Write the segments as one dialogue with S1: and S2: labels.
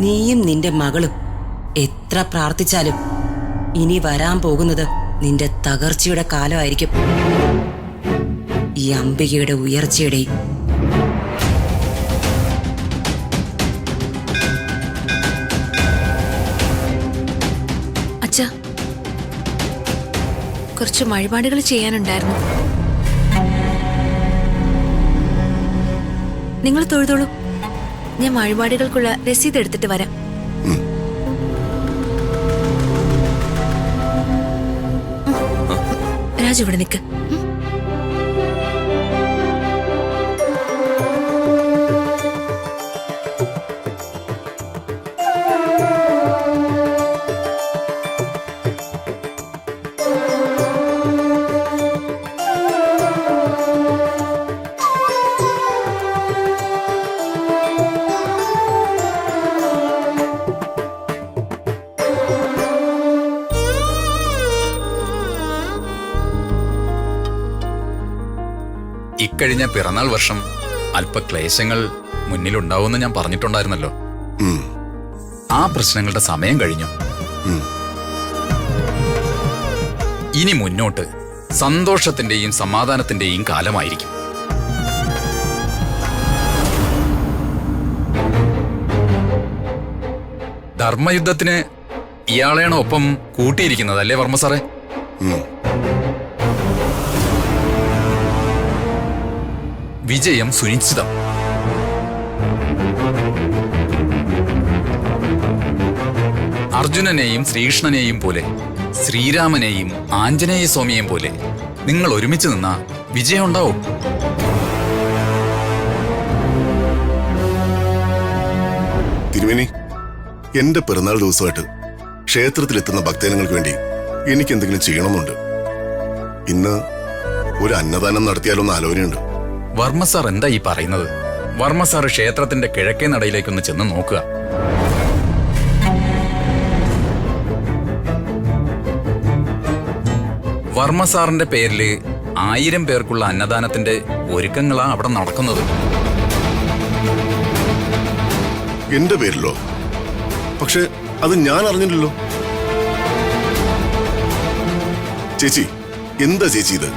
S1: നീയും നിന്റെ മകളും എത്ര പ്രാർത്ഥിച്ചാലും ഇനി വരാൻ പോകുന്നത് നിന്റെ തകർച്ചയുടെ കാലമായിരിക്കും. ഈ അംബികയുടെ ഉയർച്ചയുടെയും.
S2: അച്ഛാ, കുറച്ച് വഴിപാടുകൾ ചെയ്യാനുണ്ടായിരുന്നു. നിങ്ങൾ തൊഴുതോളൂ, ഞാൻ വഴിപാടുകൾക്കുള്ള രസീത് എടുത്തിട്ട് വരാം. രാജു ഇവിടെ നിൽക്ക്.
S3: ഇക്കഴിഞ്ഞ പിറന്നാൾ വർഷം അല്പ ക്ലേശങ്ങൾ മുന്നിലുണ്ടാവുമെന്ന് ഞാൻ പറഞ്ഞിട്ടുണ്ടായിരുന്നല്ലോ. ആ പ്രശ്നങ്ങളുടെ സമയം കഴിഞ്ഞു. ഇനി മുന്നോട്ട് സന്തോഷത്തിന്റെയും സമാധാനത്തിന്റെയും കാലമായിരിക്കും. ധർമ്മയുദ്ധത്തിന് ഇയാളെയാണോ ഒപ്പം കൂട്ടിയിരിക്കുന്നത്, അല്ലേ വർമ്മ സാറേ? വിജയം സുനിശ്ചിതം. അർജുനനെയും ശ്രീകൃഷ്ണനെയും പോലെ, ശ്രീരാമനെയും ആഞ്ജനേയ സ്വാമിയെയും പോലെ നിങ്ങൾ ഒരുമിച്ച് നിന്നാ വിജയം ഉണ്ടാവും.
S4: തിരുമേനി, എന്റെ പിറന്നാൾ ദിവസമായിട്ട് ക്ഷേത്രത്തിലെത്തുന്ന ഭക്തജനങ്ങൾക്ക് വേണ്ടി എനിക്ക് എന്തെങ്കിലും ചെയ്യണമെന്നുണ്ട്. ഇന്ന് ഒരു അന്നദാനം നടത്തിയാലൊന്ന് ആലോചനയുണ്ട്.
S3: വർമ്മ സാർ എന്താ ഈ പറയുന്നത്? വർമ്മ സാർ ക്ഷേത്രത്തിന്റെ കിഴക്കേ നടയിലേക്കൊന്ന് ചെന്ന് നോക്കുക. വർമ്മ സാറിന്റെ പേരില് 1000 പേർക്കുള്ള അന്നദാനത്തിന്റെ ഒരുക്കങ്ങളാ അവിടെ നടക്കുന്നത്.
S4: എന്റെ പേരിലോ? പക്ഷെ അത് ഞാൻ അറിഞ്ഞില്ലല്ലോ. ചേച്ചി, എന്താ ചേച്ചി ഇത്?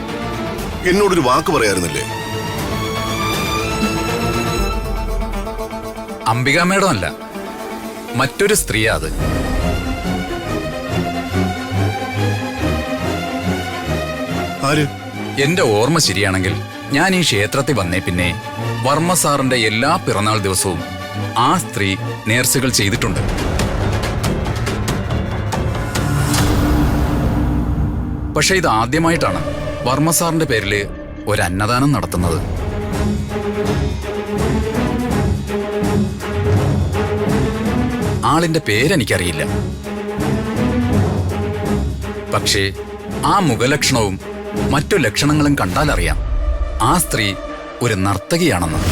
S4: എന്നോടൊരു വാക്ക് പറയാറുന്നില്ലേ?
S3: അംബിക മേഡം അല്ല, മറ്റൊരു സ്ത്രീയാ അത്.
S4: ആര്?
S3: എന്റെ ഓർമ്മ ശരിയാണെങ്കിൽ ഞാൻ ഈ ക്ഷേത്രത്തിൽ വന്നേ പിന്നെ വർമ്മ സാറിന്റെ എല്ലാ പിറന്നാൾ ദിവസവും ആ സ്ത്രീ നേർച്ചകൾ ചെയ്തിട്ടുണ്ട്. പക്ഷെ ഇത് ആദ്യമായിട്ടാണ് വർമ്മ സാറിന്റെ പേരില് ഒരു അന്നദാനം നടത്തുന്നത്. ആളിന്റെ പേരെനിക്കറിയില്ല. പക്ഷേ ആ മുഖലക്ഷണവും മറ്റു ലക്ഷണങ്ങളും കണ്ടാലറിയാം ആ സ്ത്രീ ഒരു നർത്തകിയാണെന്ന്.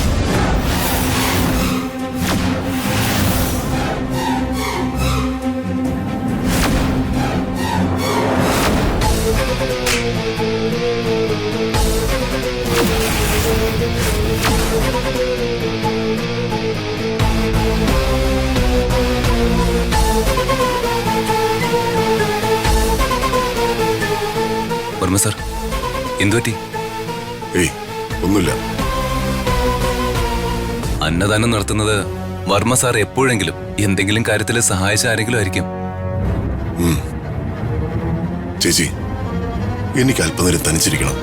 S5: വർമ്മ സാർ, എന്തുപറ്റി?
S4: ഏയ്, ഒന്നുമില്ല.
S5: അന്നദാനം നടത്തുന്നത് വർമ്മ സാർ എപ്പോഴെങ്കിലും എന്തെങ്കിലും കാര്യത്തിൽ സഹായിച്ച ആരെങ്കിലും ആയിരിക്കും.
S4: ചേച്ചി, എനിക്ക് അല്പനേരം തനിച്ചിരിക്കണം.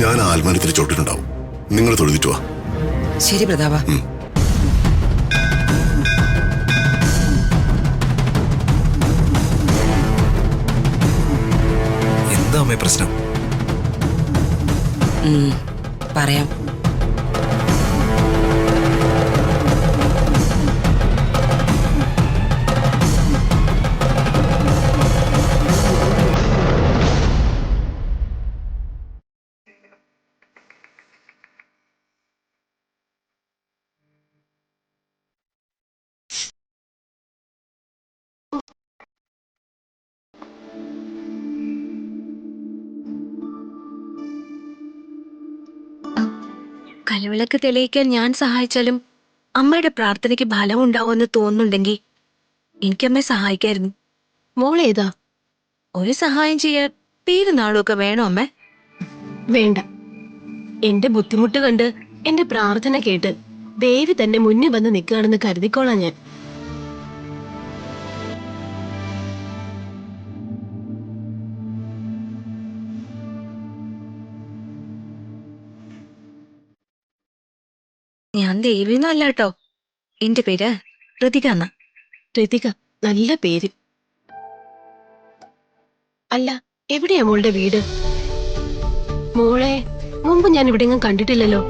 S4: ഞാൻ ആൽമരത്തിൽ ചോട്ടിട്ടുണ്ടാവും. നിങ്ങൾ തൊഴുതിട്ട് വാ.
S1: ശരി പ്രതാപ.
S5: എന്താ അമ്മേ പ്രശ്നം?
S1: പറയാം.
S2: കലവിളക്ക് തെളിയിക്കാൻ ഞാൻ സഹായിച്ചാലും അമ്മയുടെ പ്രാർത്ഥനയ്ക്ക് ഫലം ഉണ്ടാവുമെന്ന് തോന്നുന്നുണ്ടെങ്കിൽ എനിക്കമ്മയെ സഹായിക്കായിരുന്നു.
S6: മോളേതാ?
S2: ഒരു സഹായം ചെയ്യാൻ പേരും നാളും ഒക്കെ വേണോ അമ്മേ?
S6: വേണ്ട. എന്റെ ബുദ്ധിമുട്ട് കണ്ട് എന്റെ പ്രാർത്ഥന കേട്ട് ദേവി തന്നെ മുന്നിൽ വന്ന് നിൽക്കുകയാണെന്ന് കരുതിക്കോളാം ഞാൻ.
S2: ഞാൻ ദേവിയൊന്നും അല്ല കേട്ടോ. എന്റെ പേര് ഋതിക എന്നാ.
S6: ഋതിക, നല്ല പേര്. അല്ല, എവിടെയാ മോളുടെ വീട്? മോളെ മുമ്പ് ഞാൻ എവിടെയെങ്കിലും കണ്ടിട്ടില്ലല്ലോ.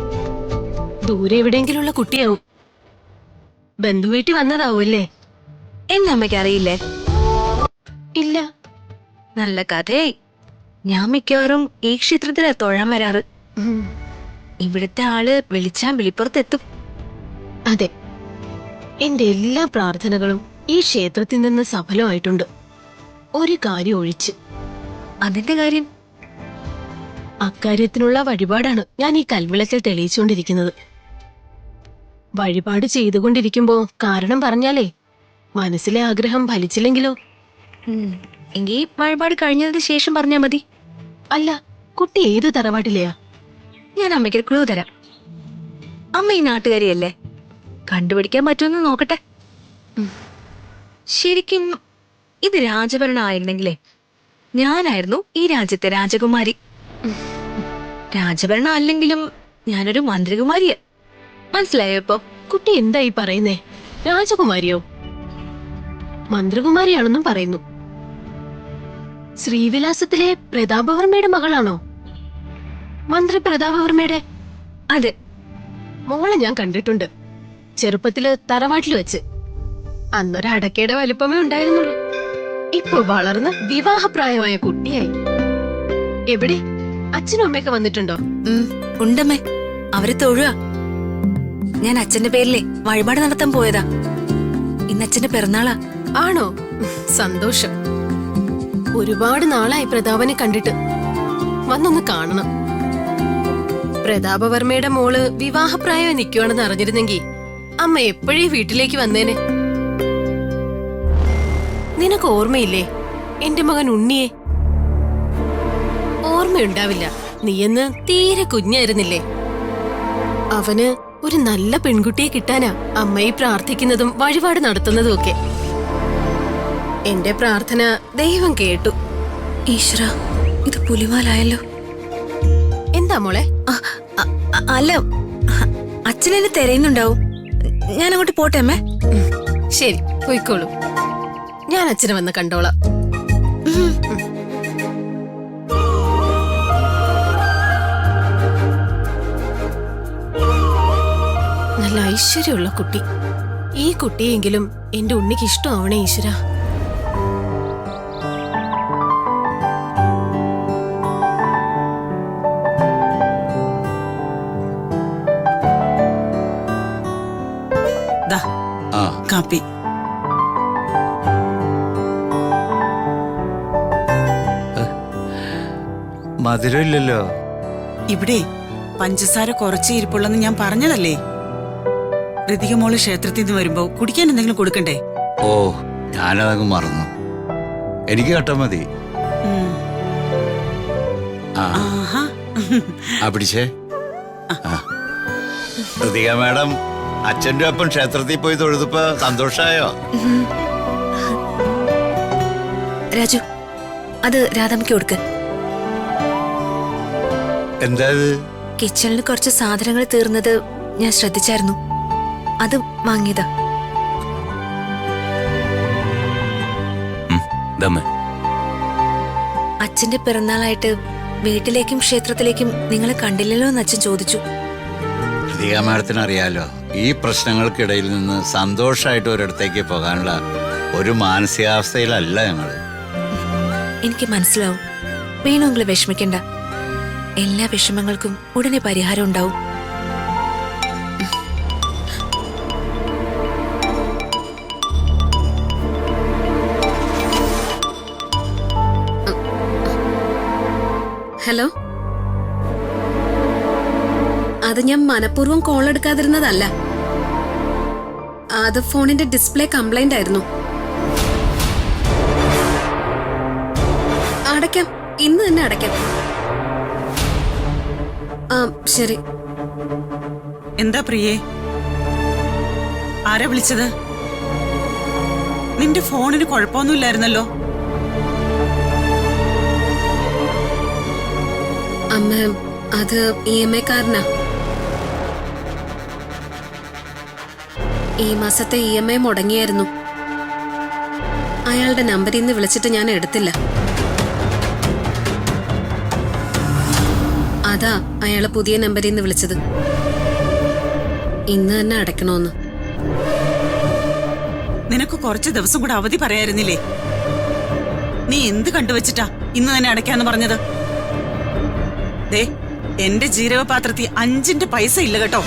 S6: ദൂരെ എവിടെയെങ്കിലുള്ള കുട്ടിയാവും. ബന്ധുവീട്ടിൽ വന്നതാവൂല്ലേ?
S2: എന്നെ അമ്മയ്ക്ക് അറിയില്ലേ?
S6: ഇല്ല.
S2: നല്ല കഥയായി. ഞാൻ മിക്കവാറും ഈ ക്ഷേത്രത്തിലാ തൊഴാൻ വരാറ്.
S6: ഉം.
S2: ഇവിടുത്തെ ആള് വിളിച്ചാൻ വിളിപ്പുറത്തെത്തും.
S6: അതെ, എന്റെ എല്ലാ പ്രാർത്ഥനകളും ഈ ക്ഷേത്രത്തിൽ നിന്ന് സഫലമായിട്ടുണ്ട്. ഒരു കാര്യം ഒഴിച്ച്.
S2: അതിന്റെ കാര്യം?
S6: അക്കാര്യത്തിനുള്ള വഴിപാടാണ് ഞാൻ ഈ കൽവിളക്കിൽ തെളിയിച്ചുകൊണ്ടിരിക്കുന്നത്. വഴിപാട് ചെയ്തുകൊണ്ടിരിക്കുമ്പോ കാരണം പറഞ്ഞാലേ മനസ്സിലെ ആഗ്രഹം ഫലിച്ചില്ലെങ്കിലോ?
S2: എങ്കിൽ വഴിപാട് കഴിഞ്ഞതിന് ശേഷം പറഞ്ഞാ മതി.
S6: അല്ല, കുട്ടി ഏത് തറവാട്ടിലെയാ?
S2: ഞാൻ അമ്മയ്ക്ക് ക്ലൂ തരാം. അമ്മ ഈ നാട്ടുകാരിയല്ലേ, കണ്ടുപിടിക്കാൻ പറ്റുമെന്ന് നോക്കട്ടെ. ശരിക്കും ഇത് രാജഭരണം ആയിരുന്നെങ്കിലേ ഞാനായിരുന്നു ഈ രാജ്യത്തെ രാജകുമാരി. രാജഭരണം അല്ലെങ്കിലും ഞാനൊരു മന്ത്രികുമാരിയാ. മനസ്സിലായോ ഇപ്പൊ?
S6: കുട്ടി എന്തായി പറയുന്നേ? രാജകുമാരിയോ? മന്ത്രികുമാരിയാണെന്നും പറയുന്നു. ശ്രീവിലാസത്തിലെ പ്രതാപവർമ്മയുടെ മകളാണോ മന്ത്രി പ്രതാപവർമ്മയുടെ?
S2: അതെ.
S6: മോളെ ഞാൻ കണ്ടിട്ടുണ്ട്, ചെറുപ്പത്തില് തറവാട്ടിൽ വെച്ച്. അന്നൊരു അടക്കയുടെ വലിപ്പമേ ഉണ്ടായിരുന്നുള്ളൂ. ഇപ്പൊ വളർന്ന് വിവാഹപ്രായമായ കുട്ടിയായി. എവിടെ? അച്ഛനും അമ്മയൊക്കെ വന്നിട്ടുണ്ടോ?
S2: ഉണ്ടമ്മേ, അവര് തൊഴുക. ഞാൻ അച്ഛന്റെ പേരിലെ വഴിപാട് നടത്താൻ പോയതാ. ഇന്ന് അച്ഛന്റെ പിറന്നാളാ.
S6: ആണോ? സന്തോഷം. ഒരുപാട് നാളായി പ്രതാപനെ കണ്ടിട്ട്. വന്നൊന്ന് കാണണം. പ്രതാപവർമ്മയുടെ മോള് വിവാഹപ്രായം നിൽക്കുവാണെന്ന് അറിഞ്ഞിരുന്നെങ്കിൽ അമ്മ എപ്പോഴേ വീട്ടിലേക്ക് വന്നേനെ. നിനക്ക് ഓർമ്മയില്ലേ എന്റെ മകൻ ഉണ്ണിയെ? ഓർമ്മയുണ്ടാവില്ല, നീയെന്ന് തീരെ കുഞ്ഞായിരുന്നില്ലേ. അവന് ഒരു നല്ല പെൺകുട്ടിയെ കിട്ടാനാ അമ്മയെ പ്രാർത്ഥിക്കുന്നതും വഴിപാട് നടത്തുന്നതും ഒക്കെ. എന്റെ പ്രാർത്ഥന ദൈവം കേട്ടു.
S2: ഈശ്വര, ഇത് പുലിവാലായല്ലോ.
S6: എന്താ മോളെ?
S2: അല്ല, അച്ഛനെന്നെ തിരയുന്നുണ്ടാവും. ഞാൻ അങ്ങോട്ട് പോട്ടെ അമ്മേ.
S6: ശരി, പോയിക്കോളൂ. ഞാൻ അച്ഛനെ വന്ന് കണ്ടോളാം. നല്ല ഐശ്വര്യമുള്ള കുട്ടി. ഈ കുട്ടിയെങ്കിലും എന്റെ ഉണ്ണിക്ക് ഇഷ്ടമാവണേ ഈശ്വര.
S7: കാപ്പി.
S8: മധുരമില്ലല്ലോ.
S7: ഇവിടെ പഞ്ചസാര കുറച്ച് ഇരിപ്പുള്ളെന്ന് ഞാൻ പറഞ്ഞതല്ലേ. ഋതിക മോള് ക്ഷേത്രത്തിൽ നിന്ന് വരുമ്പോ കുടിക്കാൻ എന്തെങ്കിലും കൊടുക്കണ്ടേ?
S8: ഓ, ഞാനതങ്ങ് മറന്നു. എനിക്ക് കട്ട മതി.
S7: ആഹാ.
S8: പിടിച്ചേ. ഋതിക മാഡം അച്ഛൻ്റെ ഒപ്പം ക്ഷേത്രത്തിൽ പോയി തൊഴുതപ്പോ സന്തോഷായോ?
S2: രാജു, അത് രാധമ്മയ്ക്ക് കൊടുക്ക്.
S8: എന്താ ഇത്?
S2: കിച്ചണിൽ കുറച്ച് സാധനങ്ങൾ തീർന്നത് ഞാൻ ശ്രദ്ധിച്ചായിരുന്നു. അത് വാങ്ങിയതാ. അച്ഛന്റെ പിറന്നാളായിട്ട് വീട്ടിലേക്കും ക്ഷേത്രത്തിലേക്കും നിങ്ങൾ കണ്ടില്ലല്ലോ എന്ന് അച്ഛൻ ചോദിച്ചു.
S8: ഋതിക മാഡത്തിന് അറിയാലോ, ഈ പ്രശ്നങ്ങൾക്കിടയിൽ നിന്ന് സന്തോഷമായിട്ട് ഒരിടത്തേക്ക് പോകാനുള്ള ഒരു മാനസികാവസ്ഥയിലല്ല ഞങ്ങള്.
S2: എനിക്ക് മനസ്സിലാവും. വേണമെങ്കിൽ വിഷമിക്കണ്ട. എല്ലാ വിഷമങ്ങൾക്കും ഉടനെ പരിഹാരം ഉണ്ടാവും.
S9: ഹലോ, അത് ഞാൻ മനഃപൂർവ്വം കോൾ എടുക്കാതിരുന്നതല്ല.
S2: അത് ഫോണിന്റെ ഡിസ്പ്ലേ കംപ്ലൈന്റ് ആയിരുന്നു. അടയ്ക്കാം, ഇന്ന് തന്നെ അടയ്ക്കാം. ആ ശരി.
S7: എന്താ പ്രിയേ, ആരാ വിളിച്ചത്? നിന്റെ ഫോണിന് കുഴപ്പമൊന്നുമില്ലായിരുന്നല്ലോ.
S2: അമ്മ, അത് EMI കാരനാ. ഈ മാസത്തെ EMI മുടങ്ങിയായിരുന്നു. അയാളുടെ നമ്പറിൽ നിന്ന് വിളിച്ചിട്ട് ഞാൻ എടുത്തില്ല. അതാ അയാള് പുതിയ നമ്പറിൽ നിന്ന് വിളിച്ചത്. ഇന്ന് തന്നെ അടയ്ക്കണോന്ന്.
S7: നിനക്ക് കുറച്ച് ദിവസം കൂടെ അവധി പറയായിരുന്നില്ലേ? നീ എന്ത് കണ്ടുവച്ചിട്ടാ ഇന്ന് തന്നെ അടയ്ക്കാന്ന് പറഞ്ഞത്? ദേ, എന്റെ ജീരകപാത്രത്തിൽ 5 പൈസ ഇല്ല കേട്ടോ.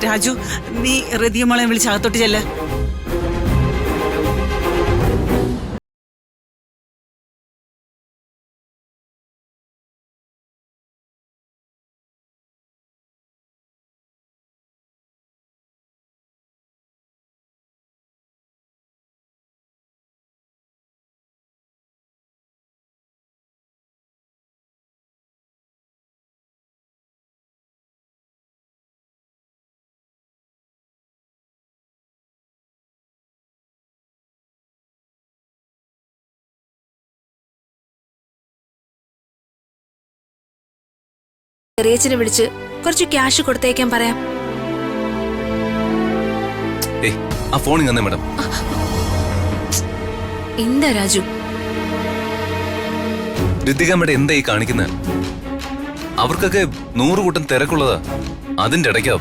S7: രാജു, നീ റതിയമോളെ വിളിച്ച് അകത്തോട്ട് ചെല്ല.
S2: ചെറിയച്ഛനെ വിളിച്ച് കുറച്ച് ക്യാഷ് കൊടുത്തേക്കാൻ പറയാം.
S5: ഏയ്, ആ ഫോൺ ഇങ്ങനെ മാഡം.
S2: എന്താ രാജു?
S5: ഋതിക മേഡം എന്താ ഈ കാണിക്കുന്നത്? അവർക്കൊക്കെ 100 കൂട്ടം തിരക്കുള്ളതാ. അതിന്റെ ഇടയ്ക്കാ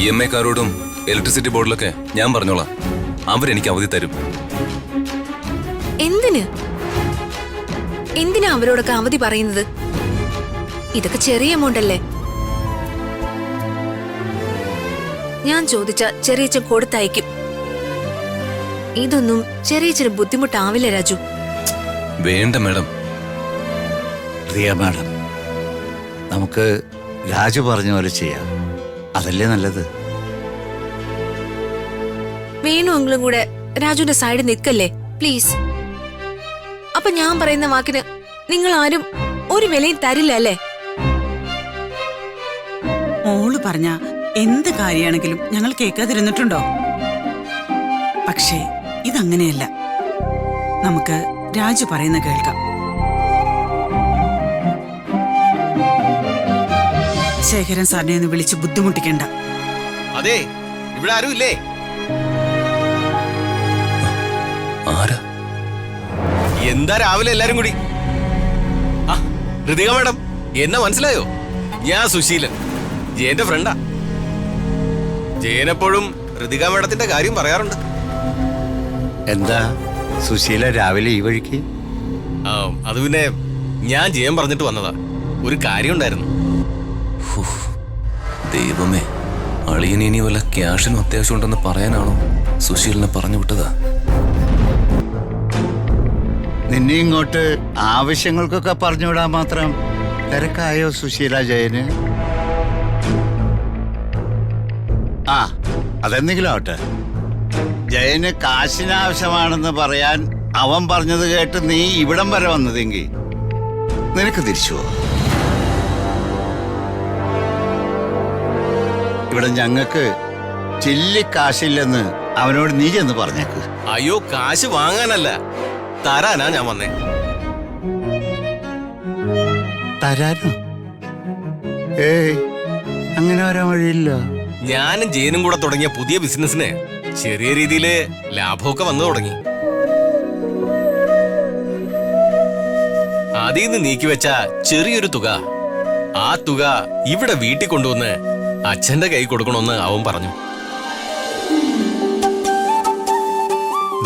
S5: EMI കാരോടും ഇലക്ട്രിസിറ്റി ബോർഡിലൊക്കെ ഞാൻ പറഞ്ഞോളാം. അവരെനിക്ക് അവധി തരും.
S2: എന്തിനാ അവരോടൊക്കെ അവധി പറയുന്നത്? ഇതൊക്കെ ചെറിയ എമൗണ്ട് അല്ലേ? ഞാൻ ചോദിച്ച ചെറിയച്ഛൻ കൊടുത്തയക്കും. ഇതൊന്നും ചെറിയച്ഛന് ബുദ്ധിമുട്ടാവില്ല രാജു.
S5: വേണ്ട മാഡം.
S8: പ്രിയ മാഡം, നമുക്ക് രാജു പറഞ്ഞ പോലെ ചെയ്യാം. അതല്ലേ നല്ലത്.
S2: വേണമെങ്കിലും കൂടെ രാജുവിന്റെ സൈഡിൽ നിൽക്കല്ലേ പ്ലീസ്. അപ്പൊ ഞാൻ പറയുന്ന വാക്കിന് നിങ്ങൾ ആരും ഒരു വിലയും തരില്ല അല്ലേ?
S7: മോള് പറഞ്ഞ എന്ത് കാര്യമാണെങ്കിലും ഞങ്ങൾ കേൾക്കാതിരുന്നിട്ടുണ്ടോ? പക്ഷേ ഇതങ്ങനെയല്ല. നമുക്ക് രാജു പറയുന്ന കേൾക്കാം. ശേഖരൻ സാറിനെ ഒന്ന് വിളിച്ച് ബുദ്ധിമുട്ടിക്കണ്ട.
S9: അതെ, ഇവിടെ ആരും ഇല്ലേ?
S5: ആരാ?
S9: എന്താ രാവിലെ എല്ലാരും കൂടി? ആ, ഋതിക മാഡം, എന്നെ മനസ്സിലായോ? ഞാൻ സുശീലൻ, ജയന്റെ ഫ്രണ്ടാ. ജയനെപ്പോഴും ഋതിക മാഡത്തിന്റെ കാര്യം പറയാറുണ്ട്.
S8: എന്താ സുശീല രാവിലെ ഈ വഴിക്ക്?
S9: ആ, അത് പിന്നെ ഞാൻ ജയൻ പറഞ്ഞിട്ട് വന്നതാ. ഒരു കാര്യം ഉണ്ടായിരുന്നു.
S5: ദൈവമേ, അളിയന് ഇനി വല്ല ക്യാഷിനും അത്യാവശ്യം ഉണ്ടെന്ന് പറയാനാണോ സുശീലിനെ പറഞ്ഞു വിട്ടതാ?
S8: നിന്നെ ഇങ്ങോട്ട് ആവശ്യങ്ങൾക്കൊക്കെ പറഞ്ഞുവിടാൻ മാത്രം തിരക്കായോ സുശീല ജയന്? ആ, അതെന്തെങ്കിലും ആവട്ടെ. ജയന് കാശിനാവശ്യമാണെന്ന് പറയാൻ അവൻ പറഞ്ഞത് കേട്ട് നീ ഇവിടം വരെ വന്നതെങ്കിൽ നിനക്ക് തിരിച്ചുവോ? ഇവിടെ ഞങ്ങൾക്ക് ചില്ലിക്കാശില്ലെന്ന് അവനോട് നീ ചെന്ന് പറഞ്ഞേക്ക്.
S9: അയ്യോ, കാശ് വാങ്ങാനല്ല, തരാനാ ഞാൻ വന്നേ.
S8: തരാനോ? ഏയ്, അങ്ങനെ വരാൻ വഴിയില്ല.
S9: ഞാനും ജയനും കൂടെ തുടങ്ങിയ പുതിയ ബിസിനസ്സിന് ചെറിയ രീതിയില് ലാഭമൊക്കെ വന്നു തുടങ്ങി. അതിൽ നിന്ന് നീക്കിവെച്ച ചെറിയൊരു തുക, ആ തുക ഇവിടെ വീട്ടിൽ കൊണ്ടുവന്ന് അച്ഛന്റെ കൈ കൊടുക്കണമെന്ന് അവൻ പറഞ്ഞു.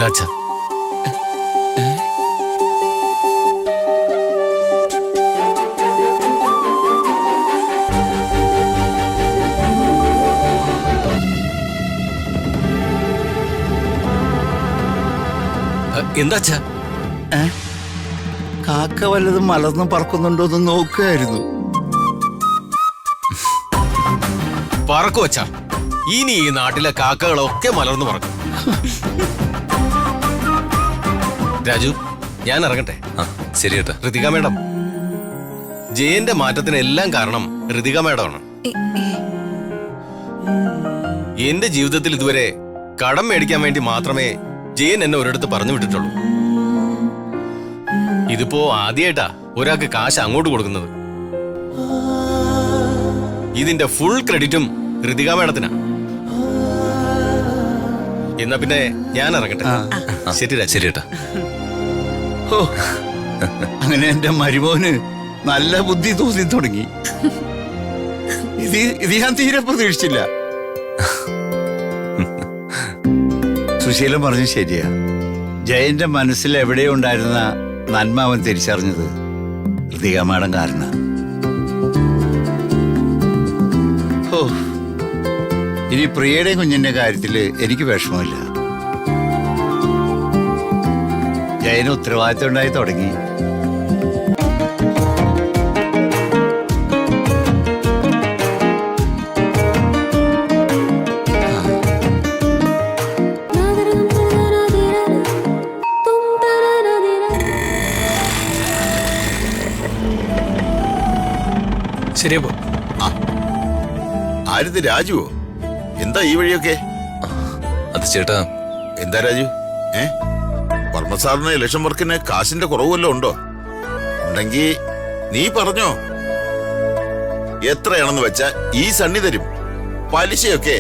S9: ദാ അച്ഛാ. എന്താ അച്ഛാ?
S8: കാക്ക കാക്ക വല്ലതും മലർന്ന് പറക്കുന്നുണ്ടോ എന്ന് നോക്കുകയായിരുന്നു.
S9: പറക്കു വച്ചാ ഇനി ഈ നാട്ടിലെ കാക്കകളൊക്കെ മലർന്നു പറക്കും. രാജു, ഞാൻ ഇറങ്ങട്ടെ.
S5: ആ ശരി ഏട്ടാ.
S9: ഋതിക മേഡം, ജയന്റെ മാറ്റത്തിന് എല്ലാം കാരണം ഋതിക മേഡമാണ്. എന്റെ ജീവിതത്തിൽ ഇതുവരെ കടം മേടിക്കാൻ വേണ്ടി മാത്രമേ ജയൻ എന്നെ ഒരിടത്ത് പറഞ്ഞു വിട്ടിട്ടുള്ളൂ. ഇതിപ്പോ ആദ്യമായിട്ടാ ഒരാൾക്ക് കാശ് അങ്ങോട്ട് കൊടുക്കുന്നത്. ഇതിന്റെ ഫുൾ ക്രെഡിറ്റും ഋതിക മേഡത്തിനാ. എന്നാ പിന്നെ ഞാൻ ഇറങ്ങട്ടെ. ശരി രാജു.
S5: ശരി ഏട്ടാ.
S8: ഓ, അങ്ങനെ എന്റെ മരുമോന് നല്ല ബുദ്ധി തോന്നി തുടങ്ങി. ഇത് ഞാൻ തീരെ പ്രതീക്ഷിച്ചില്ല. സുശീലൻ പറഞ്ഞു ശരിയാ. ജയന്റെ മനസ്സിൽ എവിടെയോ ഉണ്ടായിരുന്ന നന്മ അവൻ തിരിച്ചറിഞ്ഞത് ഋതിക മാഡം കാരണം. ഓ, ഇനി പ്രിയയുടെ കുഞ്ഞിന്റെ കാര്യത്തില് എനിക്ക് വിഷമമില്ല. ജയന് ഉത്തരവാദിത്തം ഉണ്ടായി തുടങ്ങി.
S9: ശരിയാ പോ.
S4: ആരിത് രാജുവോ? എന്താ ഈ വഴിയൊക്കെ?
S5: അത് ചേട്ടാ.
S4: എന്താ രാജു? വർമ്മ സാറിന് ഇലക്ഷൻ വർക്കിന് കാശിന്റെ കുറവല്ലോ ഉണ്ടോ? ഉണ്ടെങ്കി നീ പറഞ്ഞോ. എത്രയാണെന്ന് വെച്ചാ ഈ സണ്ണി തരും. പലിശയൊക്കെ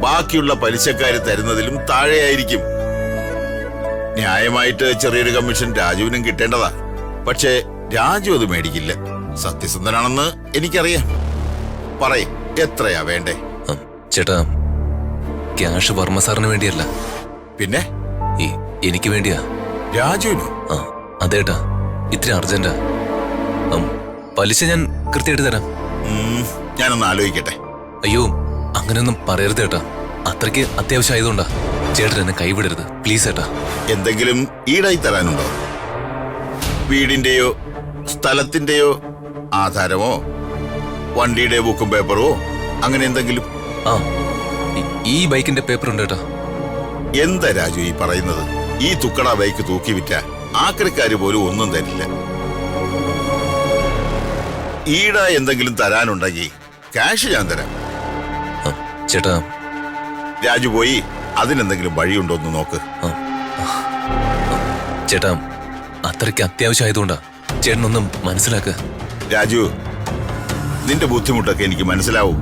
S4: ബാക്കിയുള്ള പലിശക്കാര് തരുന്നതിലും താഴെയായിരിക്കും. ന്യായമായിട്ട് ചെറിയൊരു കമ്മീഷൻ രാജുവിനും കിട്ടേണ്ടതാ. പക്ഷേ രാജു അത് മേടിക്കില്ല. സത്യസന്ധനാണെന്ന് എനിക്കറിയാം. പറയ്, എത്രയാ വേണ്ടേ?
S5: ചേട്ടാ, ക്യാഷ് വർമ്മ സാറിന് വേണ്ടിയല്ല,
S4: പിന്നെ
S5: എനിക്ക് വേണ്ടിയാ.
S4: രാജുവിനോ?
S5: ആ അതേട്ടാ, ഇത്തിരി അർജന്റാ. പലിശ ഞാൻ കൃത്യമായിട്ട് തരാം.
S4: ഞാനൊന്ന് ആലോചിക്കട്ടെ.
S5: അയ്യോ, അങ്ങനെയൊന്നും പറയരുത് ഏട്ടാ. അത്രയ്ക്ക് അത്യാവശ്യം ആയതുകൊണ്ടാ. ചേട്ടൻ എന്നെ കൈവിടരുത് പ്ലീസ് ഏട്ടാ.
S4: എന്തെങ്കിലും ഈടായി തരാനുണ്ടോ? വീടിന്റെയോ സ്ഥലത്തിന്റെയോ ആധാരമോ വണ്ടിയുടെ ബുക്കും പേപ്പറോ അങ്ങനെ എന്തെങ്കിലും?
S5: ആ, ഈ ബൈക്കിന്റെ പേപ്പർ ഉണ്ട് ഏട്ടാ.
S4: എന്താ രാജു ഈ പറയുന്നത്? ഈ തുക്കട ബൈക്ക് തൂക്കി വിറ്റ ആക്രിക്കാര് പോലും ഒന്നും തരില്ല. ഈട എന്തെങ്കിലും തരാനുണ്ടെങ്കിൽ ക്യാഷ് ഞാൻ തരാം.
S5: ചേട്ടാ,
S4: രാജു പോയി അതിനെന്തെങ്കിലും വഴിയുണ്ടോ എന്ന് നോക്ക്.
S5: ചേട്ടാ, അത്രയ്ക്ക് അത്യാവശ്യം ആയതുകൊണ്ടാ. ചേട്ടനൊന്നും മനസ്സിലാക്ക്.
S4: രാജു, നിന്റെ ബുദ്ധിമുട്ടൊക്കെ എനിക്ക് മനസ്സിലാവും.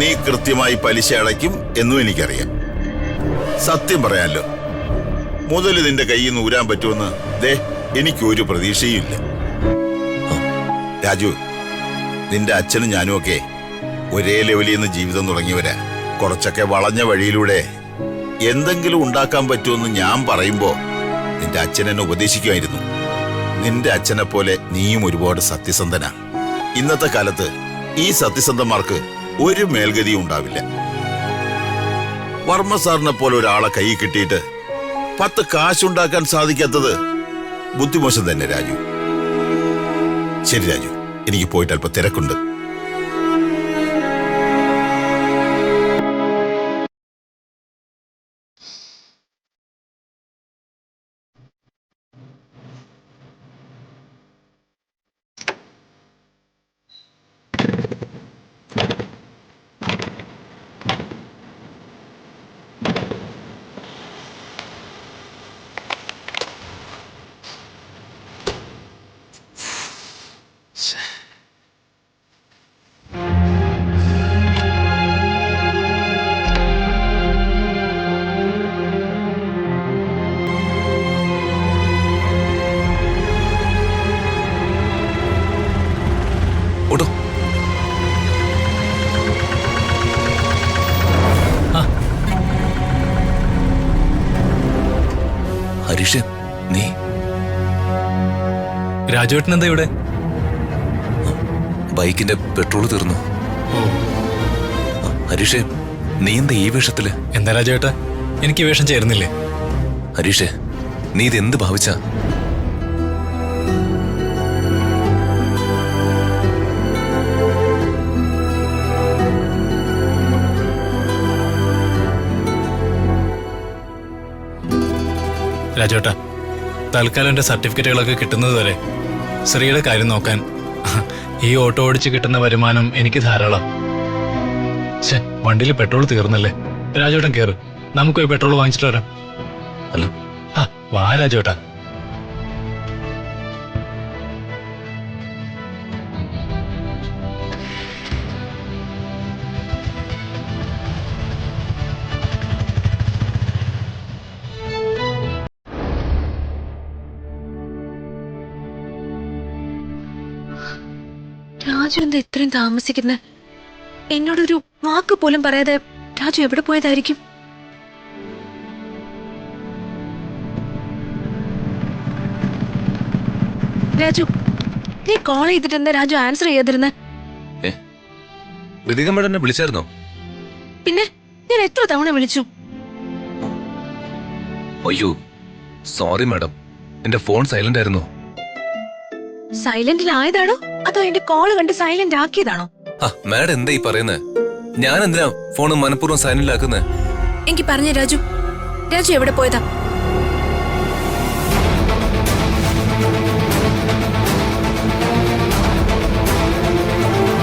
S4: നീ കൃത്യമായി പലിശ അടയ്ക്കും എന്നും എനിക്കറിയാം. സത്യം പറയാലോ, മുതൽ നിന്റെ കയ്യിൽ നിന്ന് ഊരാൻ പറ്റുമെന്ന് എനിക്കൊരു പ്രതീക്ഷയും ഇല്ല. രാജു, നിന്റെ അച്ഛനും ഞാനും ഒക്കെ ഒരേ ലെവലിൽ നിന്ന് ജീവിതം തുടങ്ങിയവരാ. കുറച്ചൊക്കെ വളഞ്ഞ വഴിയിലൂടെ എന്തെങ്കിലും ഉണ്ടാക്കാൻ പറ്റുമെന്ന് ഞാൻ പറയുമ്പോ നിന്റെ അച്ഛൻ എന്നെ ഉപദേശിക്കുമായിരുന്നു. നിന്റെ അച്ഛനെ പോലെ നീയും ഒരുപാട് സത്യസന്ധനാ. ഇന്നത്തെ കാലത്ത് ഈ സത്യസന്ധന്മാർക്ക് ഒരു മേൽഗതിയും ഉണ്ടാവില്ല. വർമ്മ സാറിനെ പോലെ ഒരാളെ കൈ കിട്ടിയിട്ട് 10 കാശുണ്ടാക്കാൻ സാധിക്കാത്തത് ബുദ്ധിമോശം തന്നെ രാജു. ശരി രാജു, എനിക്ക് പോയിട്ട് അല്പം തിരക്കുണ്ട്.
S5: ഓട്ടോ. ഹരീഷ്, നീ?
S10: രാജുവേട്ടൻ എന്താ ഇവിടെ?
S5: ബൈക്കിന്റെ പെട്രോൾ തീർന്നു. ഹരീഷേ, നീ എന്താ ഈ വേഷത്തില്?
S10: എന്താ രാജുവേട്ടാ, എനിക്ക് വേഷം ചേർന്നില്ലേ?
S5: ഹരീഷേ, നീ ഇതെന്ത് ഭാവിച്ച?
S10: രാജേട്ടാ, തൽക്കാലം എന്റെ സർട്ടിഫിക്കറ്റുകളൊക്കെ കിട്ടുന്നത് വരെ ശ്രീയുടെ കാര്യം നോക്കാൻ ഈ ഓട്ടോ ഓടിച്ച് കിട്ടുന്ന വരുമാനം എനിക്ക് ധാരാളം. വണ്ടിയിൽ പെട്രോൾ തീർന്നല്ലേ. രാജേട്ടൻ കേറ്, നമുക്ക് പോയി പെട്രോൾ വാങ്ങിച്ചിട്ട് വരാം.
S5: അല്ല
S10: ആ വാ രാജേട്ടാ.
S2: രാജു എന്താ ഇത്രയും താമസിക്കുന്നത്? എന്നോടൊരു വാക്ക് പോലും പറയാതെ രാജു എവിടെ പോയതായിരിക്കും? രാജു, നീ കോൾ ചെയ്തിട്ട് എന്താ രാജു ആൻസർ ചെയ്യാതിരുന്നെ?
S5: ഋതിക മേഡം എന്നെ വിളിച്ചായിരുന്നോ?
S2: പിന്നെ ഞാൻ എത്ര തവണ വിളിച്ചു.
S5: അയ്യോ സോറി മാഡം, എന്റെ ഫോൺ സൈലന്റ് ആയിരുന്നു.
S2: സൈലന്റിലായതാണോ അതോ എന്റെ കോള് കണ്ട് സൈലന്റ് ആക്കിയതാണോ?
S5: മാഡം എന്താ ഈ പറയുന്നത്? ഞാൻ എന്തിനാ ഫോൺ മനഃപൂർവ്വം സൈലന്റിലാക്കുന്നത്?
S2: എനിക്ക് പറഞ്ഞ രാജു, രാജു എവിടെ പോയതാ?